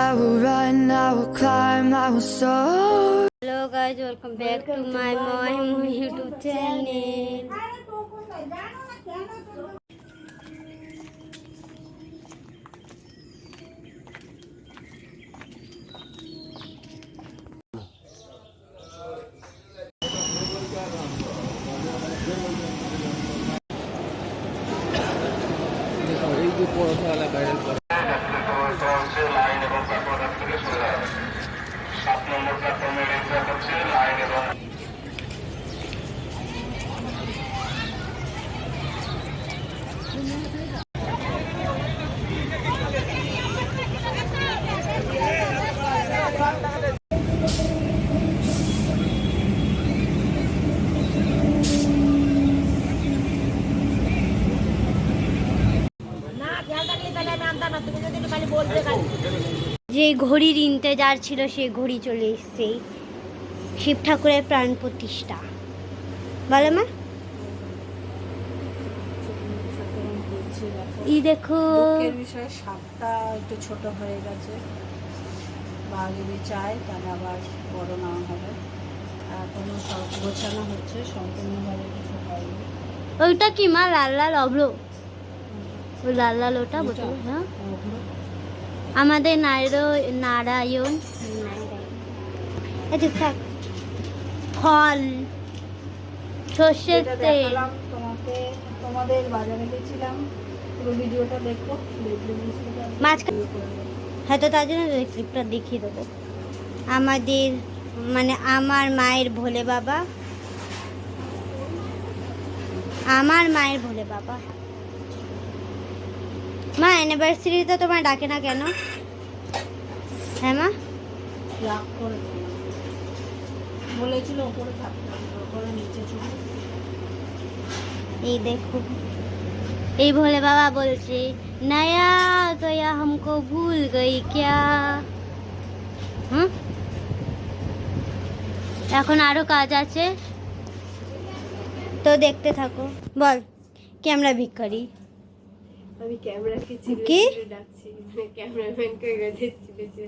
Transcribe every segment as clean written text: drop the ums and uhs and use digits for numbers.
I will run, I will climb, I will soar. Hello guys, welcome back to my YouTube channel. যে ঘড়ির ইন্তজার ছিল সেই ঘড়ি চলে এসছে। শিব ঠাকুরের প্রাণ প্রতিষ্ঠা বলে মা। এই দেখো বিষয়ে সাপটা একটু ছোট হয়ে গেছে, বা যদি চায় তাহলে আবার বড় নেওয়া হবে। এখনো সব গোছানো হচ্ছে, সম্পূর্ণভাবে কিছু হয়নি। ওইটা কি মা? লাল লাল অভ্র, ওই লাল লাল ওটা বোতল। হ্যাঁ, আমাদের নারায়ণ থাক ফল, সর্ষের তেল। তোমাদের বাজারে গেছিলাম, পুরো ভিডিওটা দেখো, দেখলে বুঝতে পারবে। মাঝখানে হয়তো তার জন্য ক্লিপটা দেখিয়ে দেবো। আমাদের মানে আমার মায়ের ভোলে বাবা, আমার মায়ের ভোলে বাবা। মা অ্যানিভার্সারিতে তোমার ডাকে না কেন? হ্যাঁ মা, রাগ করে বলেছিল ওপরে থাকতে, ওপরে নিচে চলে। এই দেখো, এই ভোলে বাবা বলছে নয়া গয়া हमको भूल गई क्या। এখন আরো কাজ আছে, তো দেখতে থাকো। বল, ক্যামেরা ভিখারি। আমি ক্যামেরাকে চিড়ে কি ডাকছি, ক্যামেরাম্যানকে গেছে চিড়েছে।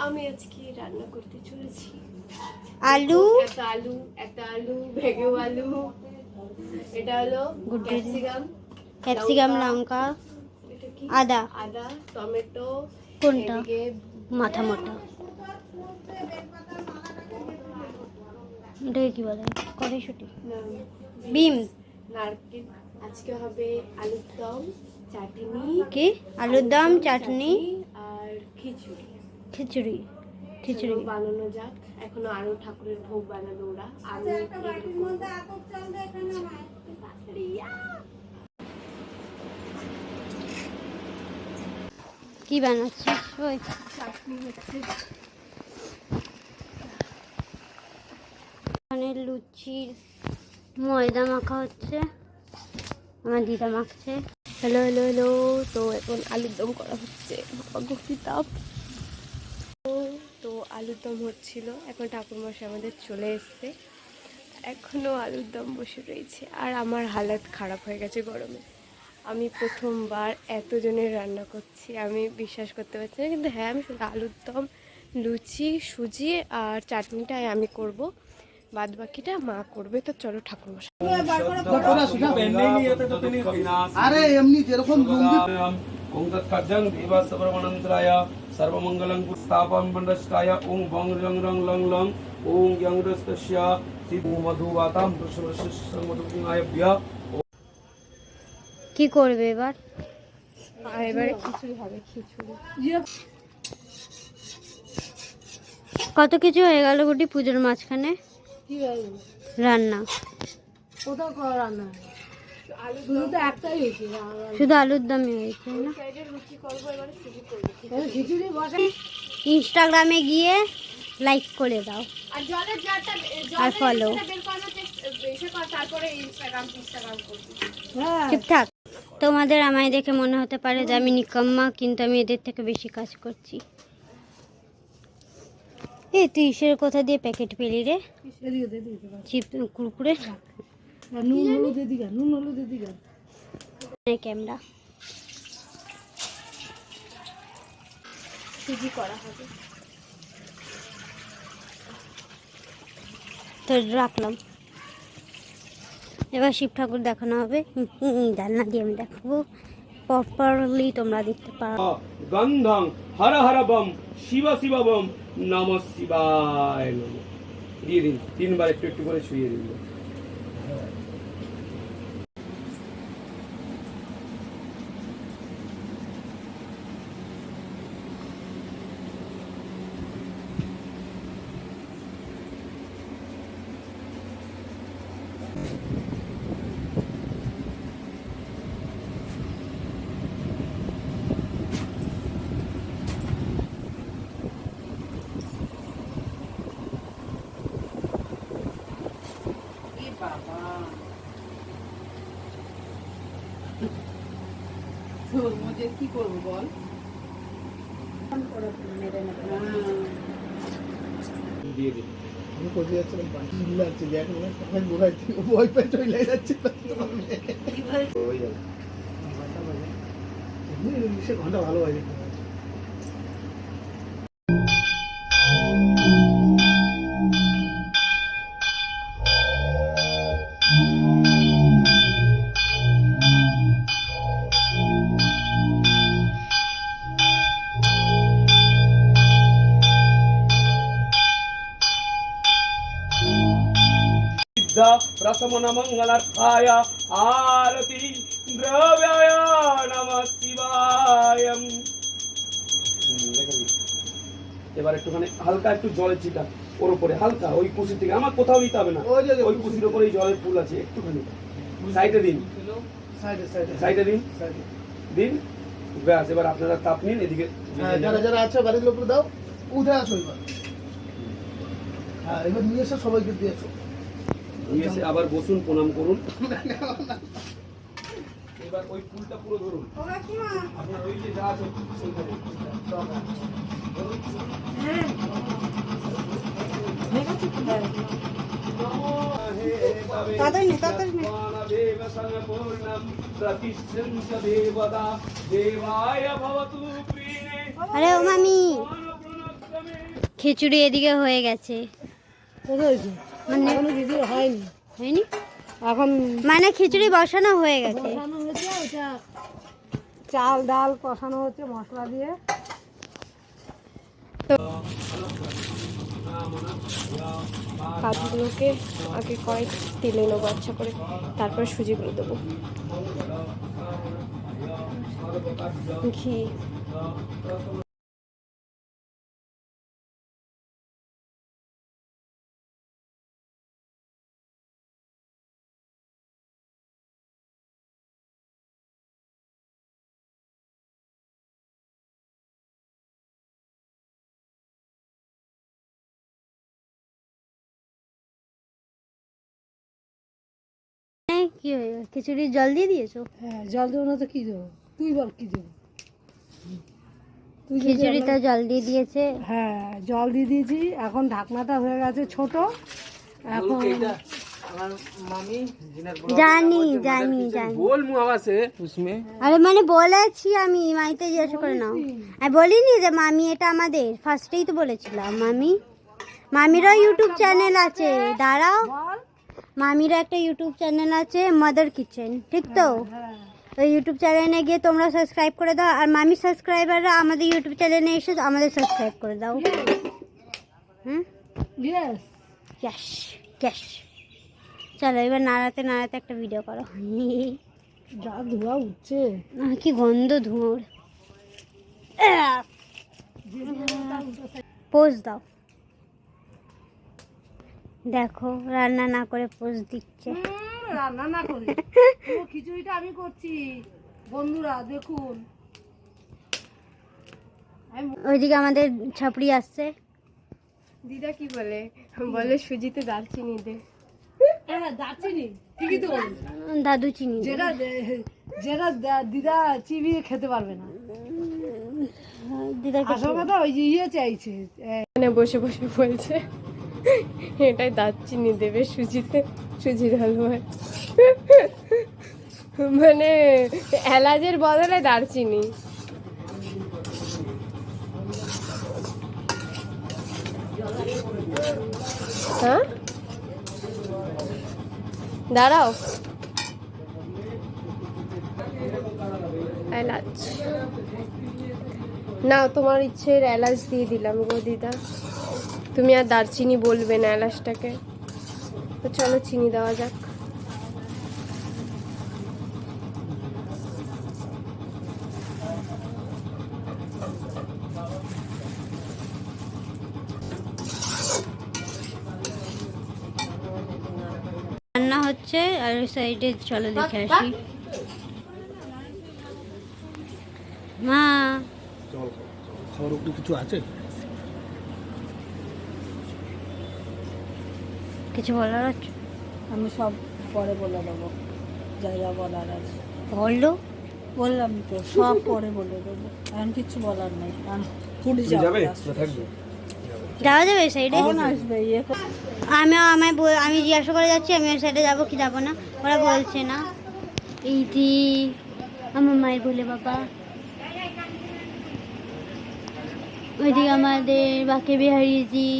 আমি আজকে রান্না করতে চলেছি আলু, একটা আলু ভেগেও আলু, এটা হলো ক্যাপসিকাম, লঙ্কা, এটা কি আদা, টমেটো, কোনটা এদিকে মাথা মোটা, এটাকে কি বলে? কড়াইশুঁটি, বিম, নারকেল। আজকে হবে আলুর দম, চাটনি। কি আলুর দম, চাটনি আর খিচুড়ি। খিচুড়ি খিচুড়ি বানানো যাক। এখনো আরো ঠাকুরের ভোগ বানাবে ওরা। আমি কি বানাচ্ছিস? ওই চাটনি হচ্ছে। এখানে লুচির ময়দা মাখা হচ্ছে, আমার দিদা মাখছে। Hello hello hello. তো এখন আলুর দম করা হচ্ছে। তাপ। তো আলুর দম হচ্ছিল, এখন ঠাকুরমশাই আমাদের চলে এসছে। এখনও আলুর দম বসে রয়েছে, আর আমার হালাত খারাপ হয়ে গেছে গরমে। আমি প্রথমবার এতজনের রান্না করছি, আমি বিশ্বাস করতে পারছি না। কিন্তু হ্যাঁ, আমি শুধু আলুর দম, লুচি, সুজি আর চাটনিটাই আমি করব, বাদ বাকিটা মা করবে। তো চলো ঠাকুরমশাই। আরে এমনি যেরকম ওং তৎকার্যং দেবা সর্বমন্ত্রায় সর্বমঙ্গলং পুস্তাপং মণ্ডষ্টায় ওং বং রং রং লং লং ওং ইয়ং রস্তস্য শিব মধুবাতাম প্রসবসংমধুমায়ভ্য। কি করবে এবার? আর এবারে খিচুড়ি হবে, খিচুড়ি। কত কিছু হয়ে গেল গুটি পুজোর মাঝখানে। কি হলো রান্না কোথাও করা রান্না? শুধু তো একটাই হয়েছে, শুধু আলুর দমই হয়েছে না? খিচুড়ি বসে। ইনস্টাগ্রামে গিয়ে লাইক করে দাও আর জলের জারটা আর ফলো। তারপরে ইনস্টাগ্রাম করবি। হ্যাঁ, ঠিকঠাক। তোমাদের আমায় দেখে মনে হতে পারে যে আমি নিকম্মা, কিন্তু আমি এদের থেকে বেশি কাজ করছি। তুই ইসের কোথা দিয়ে প্যাকেট পেলি রে? চিপ কুরকুরে। নুন হলুদ দিদিগা, নুন হলুদ দিদিগা। ক্যামেরা সুজি করা হবে। তো রাখলাম। এবার শিব ঠাকুর দেখানো হবে, জানলা দিয়ে আমি দেখাবো, প্রপারলি তোমরা দেখতে পারো। গন্ধং হর হর বম শিব শিব বম নমঃ শিবায় নমঃ দিয়ে দিন, 3 বার একটু একটু করে ছুঁয়ে দিন। এ বাবা, তোর মধ্যে কি করবো বল? মেরে নেবে। দিয়ে দিন। আমি কোথায় যাচ্ছিলাম বাকি লাগছে যে এখন কোথায় ঘোরাই ওয়াইফাই চলে যাচ্ছে হয়ে যাবে। সে ঘন্টা ভালো হয় सिद्ध प्रसमन मंगलार्थाय आरती द्रव्याय नमः शिवाय। এবার একটুখানি হালকা একটু জলের ছিটা ওর উপরে, হালকা ওই কুশি থেকে, আমার কোথাও নিতে হবে না, ওই কুশির উপরে জলের ফুল আছে, একটুখানি সাইডে দিন, সাইডে দিন দিন, ব্যাস। এবার আপনারা তাপ নিন, এদিকে যারা যারা আছে বাড়ির লোক দাও, উঠে আসো এবার। হ্যাঁ, এবার নিয়ে এসে সবাইকে দিয়েছো, নিয়ে এসে আবার বসুন, প্রণাম করুন। এবার ওই ফুলটা পুরো ধরুন, আপনার ওই যে যা আছে আরে ও মামি, খিচুড়ি এদিকে হয়ে গেছে। মানে হয়নি, হয়নি এখন মানে খিচুড়ি বসানো হয়ে গেছে। কষানো হচ্ছে, ওটা চাল ডাল কষানো হচ্ছে মশলা দিয়ে। কাজগুলোকে আগে কড়াই তেলে নেবো আচ্ছা করে, তারপর সুজিগুলো দেবো। ঘি কি হয়ে গেল? খিচুড়ির জল দিয়ে দিয়েছো? হ্যাঁ, জল দেবো না তো কি দেবো? তুই বল কি দেবো? খিচুড়িতে জল দিয়ে দিয়েছে। হ্যাঁ, জল দিয়ে দিয়েছি, এখন ঢাকনাটা হয়ে গেছে ছোট। এখন জানি জানি জানি, बोल मुहावा से उसमें আরে মানে বলেছি আমি, মাইতে জিজ্ঞাসা করে নাও। আমি বলিনি যে মামি এটা আমাদের, ফার্স্টেই তো বলেছিলাম। মামিরও ইউটিউব চ্যানেল আছে, দাঁড়াও, মামিরও একটা ইউটিউব চ্যানেল আছে, মাদার কিচেন, ঠিক তো? ওই ইউটিউব চ্যানেলে গিয়ে তোমরা সাবস্ক্রাইব করে দাও, আর মামি সাবস্ক্রাইবাররা আমাদের ইউটিউব চ্যানেলে এসে আমাদের সাবস্ক্রাইব করে দাও। হুম, ক্যাশ ক্যাশ। চলো এবার নাড়াতে নাড়াতে একটা ভিডিও করো। যা ধোয়া উঠছে, কি গন্ধ ধুঁয়োর। পোজ দাও, দেখো রান্না না করে পোজ দিচ্ছে। রান্না না করে খিচুড়িটা আমি করছি, বন্ধুরা দেখুন। ওইদিকে আমাদের ছাপড়ি আসছে। দিদা কি বলে, বলে সুজিতে দারচিনি দে। হ্যাঁ, দারচিনি ঠিকই তো বলেছে। দাদু চিনি দে। যেটা যেটা দিদা চিবিয়ে খেতে পারবে না। দিদাকে আসল কথা ওই যে চাইছে, মানে বসে বসে বলছে এটাই দারচিনি দেবে সুজিতে, সুজির হালুয়ায়। মানে এলাচের বদলে দারচিনি। হ্যাঁ দাঁড়াও, এলাচ না, তোমার ইচ্ছের এলাচ দিয়ে দিলাম গো দিদা, তুমি আর দারচিনি বলবে না এলাচটাকে। তো চলো চিনি দেওয়া যাক। রান্না হচ্ছে আর ওই সাইডে চলো দেখে আসি। মা চল খাওয়ার উপরে কিছু আছে? কিছু বলার আছে? আমি সব পরে বলে দেবো, যা যা বলার আছে। বললো বললাম তো সব পরে বলে দেবো, এখন কিছু বলার নেই, কারণ পুরী যাবে। যাওয়া যাবে সাইডে? কখন আসবে? আমি জিজ্ঞাসা করে যাচ্ছি আমি ওই সাইডে যাবো কি যাবো না, ওরা বলছে না। এই যে আমার মায়ের বলে বাবা, ওইদিকে আমাদের বাকে বিহারিজি।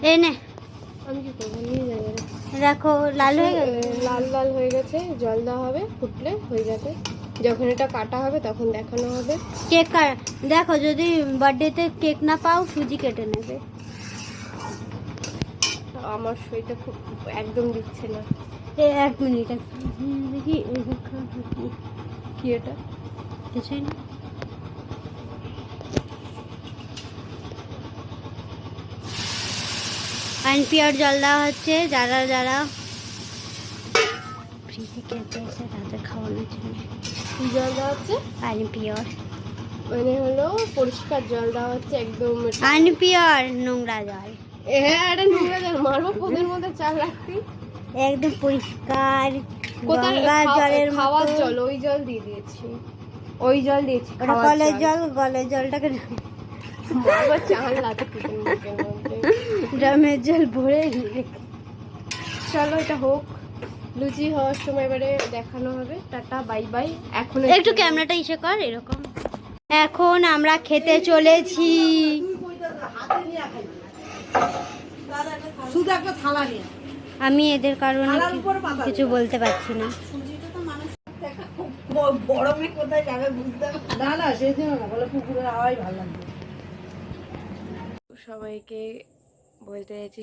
এই নে আমি কি করবো, নিয়ে যাবে। দেখো লাল হয়ে গেল। লাল লাল হয়ে গেছে, জল দেওয়া হবে, ফুটলে হয়ে যাবে। যখন এটা কাটা হবে তখন দেখানো হবে। কেক দেখো, যদি বার্থডেতে কেক না পাও সুজি কেটে নেবে। আমার শরীরটা খুব একদম দিচ্ছে না। এক মিনিট দেখি কি এটা? কিছুই না। আনপিওর জল দেওয়া হচ্ছে, যারা যারা ফ্রিতে খেতে এসে তাদের খাওয়ানোর জন্য। কি জল দেওয়া হচ্ছে? আনপিওর। মানে হলো পরিষ্কার জল দেওয়া হচ্ছে, একদম আনপিওর নোংরা জল। হ্যাঁ, এটা নোংরা জল মারবো পদের মধ্যে চাল রাখতি। একদম পরিষ্কার কোথায় গঙ্গার জলের খাওয়ার মতো। জল, ওই জল দিয়ে দিয়েছি, ওই জল দিয়েছি। ওটা কলের জল, কলের জলটাকে মারবো চাল লাতে কিচেন মধ্যে। ড্রামের জল ভরে চলো এটা হোক, লুচি হওয়ার সময় এবারে দেখানো হবে। Tata bye bye. এখন একটু ক্যামেরাটা ইসে কর এরকম। এখন আমরা খেতে চলেছি। শুধু একটা থালা নিয়ে আমি এদের কারণে কিছু বলতে পারছি না। গরমে কোথায় যাবে বুঝতে না, না সেই জন্য না, বলে পুকুরের হাওয়াই ভালো লাগবে। সবাইকে বলতে চাইছি,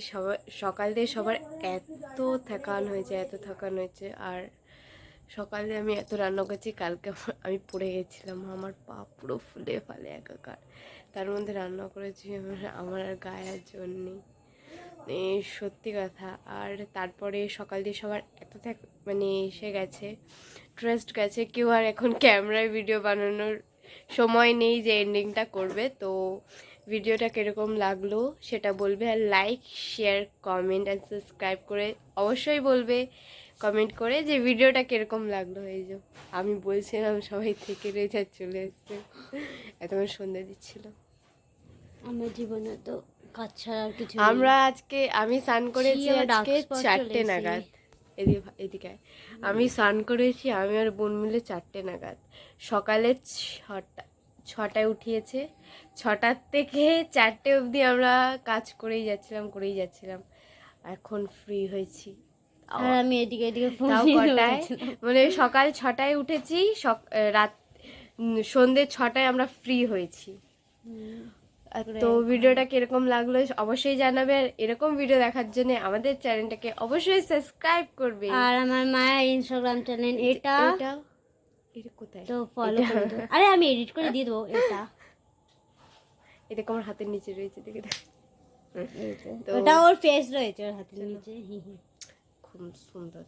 সকাল দিয়ে সবার এত থকান হয়েছে, এত থকান হয়েছে। আর সকালে আমি এত রান্না করছি, কালকে আমি পড়ে গেছিলাম, আমার পা পুরো ফুলে ফালে একাকার। তার মধ্যে রান্না করেছি আমার আর গায়ের জন্যে, সত্যি কথা। আর তারপরে সকাল দিয়ে সবার এত মানে এসে গেছে, ট্রেস্ট গেছে, কেউ আর এখন ক্যামেরায় ভিডিও বানানোর সময় নেই যে এন্ডিংটা করবে। তো ভিডিওটা কীরকম লাগলো সেটা বলবে, আর like share comment and subscribe করে অবশ্যই বলবে কমেন্ট করে যে ভিডিওটা কীরকম লাগলো। এই যে আমি বলছিলাম সবাই থেকে রয়েছে চলে এসছে, এতক্ষণ সন্ধ্যা দিচ্ছিল। আমার জীবনে তো কাজ ছাড়া আর কিছু আমরা আজকে আমি স্নান করেছি আমার dark আজকে spot 4টে চলে এসেছে। নাগাদ। এদিকে আমি স্নান করেছি, আমি আর বোন মিলে 4টে নাগাদ। সকালে 6টায় উঠিয়েছে, 6টার থেকে 4টে অবধি আমরা কাজ করেই যাচ্ছিলাম। এখন ফ্রি হয়েছি। আর আমি এদিকে তাও কটায়, মানে সকাল 6টায় উঠেছি, রাত সন্ধ্যে 6টায় আমরা ফ্রি হয়েছি। তো ভিডিওটা কিরকম লাগলো অবশ্যই জানাবে, আর এরকম ভিডিও দেখার জন্য আমাদের চ্যানেলটাকে অবশ্যই সাবস্ক্রাইব করবে। আর আমার মায়ের ইনস্টাগ্রাম চ্যানেল এটা কোথায় তো ফলো করে দেবো। আরে আমি এডিট করে দিয়ে দেবো। এটা আমার হাতের নিচে রয়েছে, দেখে ওটা ওর ফেস রয়েছে ওর হাতের নিচে। খুব সুন্দর।